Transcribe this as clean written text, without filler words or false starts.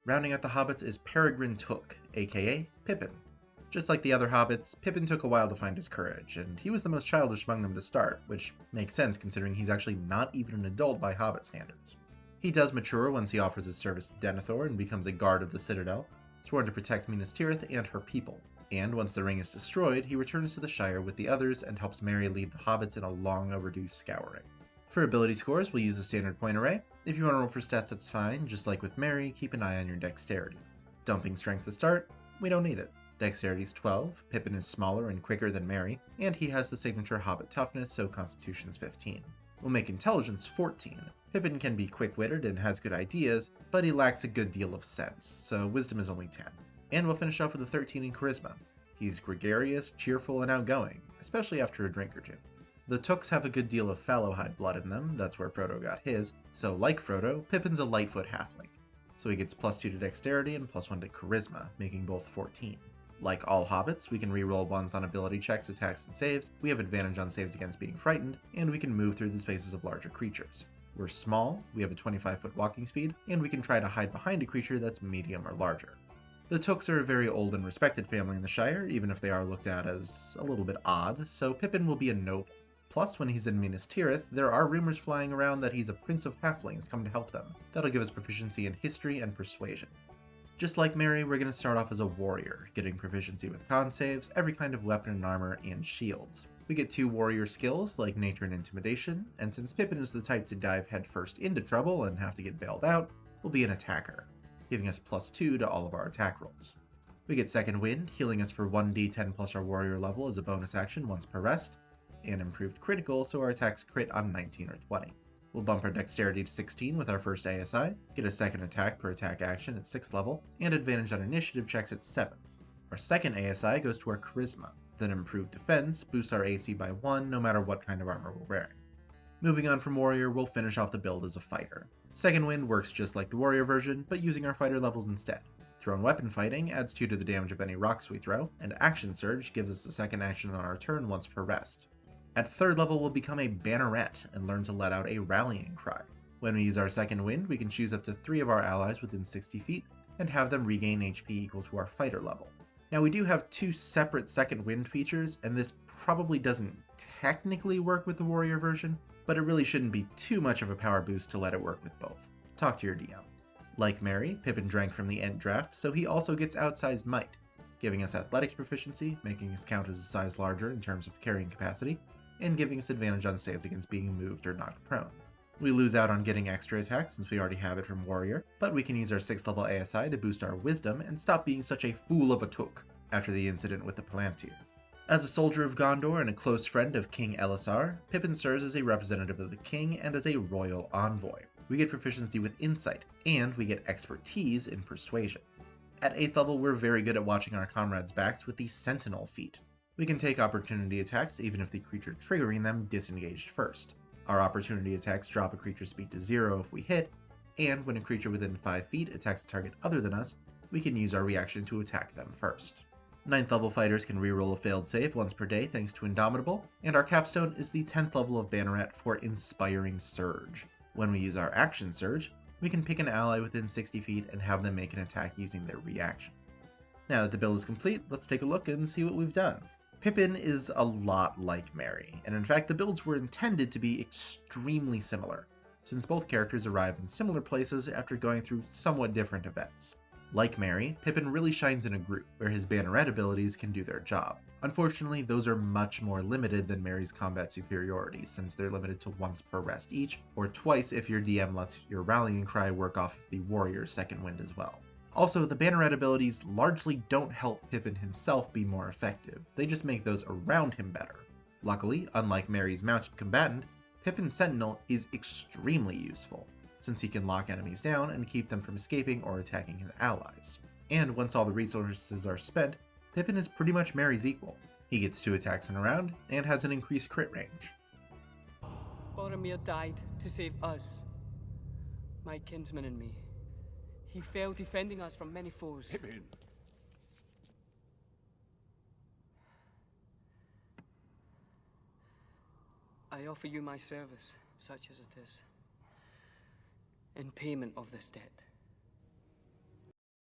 Rounding out the hobbits is Peregrin Took, aka Pippin. Just like the other hobbits, Pippin took a while to find his courage, and he was the most childish among them to start, which makes sense considering he's actually not even an adult by hobbit standards. He does mature once he offers his service to Denethor and becomes a guard of the Citadel, sworn to protect Minas Tirith and her people. And once the ring is destroyed, he returns to the Shire with the others and helps Merry lead the hobbits in a long overdue scouring. For ability scores, we'll use a standard point array. If you want to roll for stats, that's fine. Just like with Merry, keep an eye on your dexterity. Dumping strength to start, we don't need it. Dexterity's 12, Pippin is smaller and quicker than Merry, and he has the signature Hobbit toughness, so Constitution's 15. We'll make Intelligence 14. Pippin can be quick-witted and has good ideas, but he lacks a good deal of sense, so Wisdom is only 10. And we'll finish off with a 13 in Charisma. He's gregarious, cheerful, and outgoing, especially after a drink or two. The Tooks have a good deal of Fallowhide blood in them, that's where Frodo got his, so like Frodo, Pippin's a Lightfoot halfling. So he gets +2 to Dexterity and +1 to Charisma, making both 14. Like all hobbits, we can reroll ones on ability checks, attacks, and saves, we have advantage on saves against being frightened, and we can move through the spaces of larger creatures. We're small, we have a 25-foot walking speed, and we can try to hide behind a creature that's medium or larger. The Tooks are a very old and respected family in the Shire, even if they are looked at as a little bit odd, so Pippin will be a noble. Plus, when he's in Minas Tirith, there are rumors flying around that he's a prince of halflings come to help them. That'll give us proficiency in history and persuasion. Just like Merry, we're going to start off as a warrior, getting proficiency with con saves, every kind of weapon and armor, and shields. We get 2 warrior skills, like Nature and Intimidation, and since Pippin is the type to dive headfirst into trouble and have to get bailed out, we'll be an attacker, giving us +2 to all of our attack rolls. We get Second Wind, healing us for 1d10 plus our warrior level as a bonus action once per rest, and Improved Critical so our attacks crit on 19 or 20. We'll bump our Dexterity to 16 with our first ASI, get a second attack per attack action at 6th level, and advantage on initiative checks at 7th. Our second ASI goes to our Charisma, then Improved Defense boosts our AC by 1 no matter what kind of armor we're wearing. Moving on from Warrior, we'll finish off the build as a Fighter. Second Wind works just like the Warrior version, but using our Fighter levels instead. Thrown Weapon Fighting adds 2 to the damage of any rocks we throw, and Action Surge gives us a second action on our turn once per rest. At 3rd level, we'll become a Banneret and learn to let out a rallying cry. When we use our Second Wind, we can choose up to 3 of our allies within 60 feet and have them regain HP equal to our fighter level. Now we do have 2 separate Second Wind features, and this probably doesn't technically work with the Warrior version, but it really shouldn't be too much of a power boost to let it work with both. Talk to your DM. Like Merry, Pippin drank from the Ent draft, so he also gets outsized might, giving us athletics proficiency, making us count as a size larger in terms of carrying capacity, and giving us advantage on saves against being moved or knocked prone. We lose out on getting extra attacks since we already have it from Warrior, but we can use our 6th level ASI to boost our Wisdom and stop being such a fool of a Took after the incident with the Palantir. As a soldier of Gondor and a close friend of King Elisar, Pippin serves as a representative of the king and as a royal envoy. We get proficiency with Insight, and we get expertise in Persuasion. At 8th level, we're very good at watching our comrades' backs with the Sentinel feat. We can take opportunity attacks even if the creature triggering them disengaged first. Our opportunity attacks drop a creature's speed to 0 if we hit, and when a creature within 5 feet attacks a target other than us, we can use our reaction to attack them first. 9th level fighters can reroll a failed save once per day thanks to Indomitable, and our capstone is the 10th level of Banneret for Inspiring Surge. When we use our Action Surge, we can pick an ally within 60 feet and have them make an attack using their reaction. Now that the build is complete, let's take a look and see what we've done. Pippin is a lot like Merry, and in fact the builds were intended to be extremely similar, since both characters arrive in similar places after going through somewhat different events. Like Merry, Pippin really shines in a group, where his Banneret abilities can do their job. Unfortunately, those are much more limited than Merry's combat superiority, since they're limited to once per rest each, or twice if your DM lets your Rallying Cry work off the Warrior's Second Wind as well. Also, the Banneret abilities largely don't help Pippin himself be more effective, they just make those around him better. Luckily, unlike Merry's mounted combatant, Pippin's Sentinel is extremely useful, since he can lock enemies down and keep them from escaping or attacking his allies. And once all the resources are spent, Pippin is pretty much Merry's equal. He gets 2 attacks in a round, and has an increased crit range. Boromir died to save us, my kinsman and me. He fell defending us from many foes. Pippin! I offer you my service, such as it is, in payment of this debt.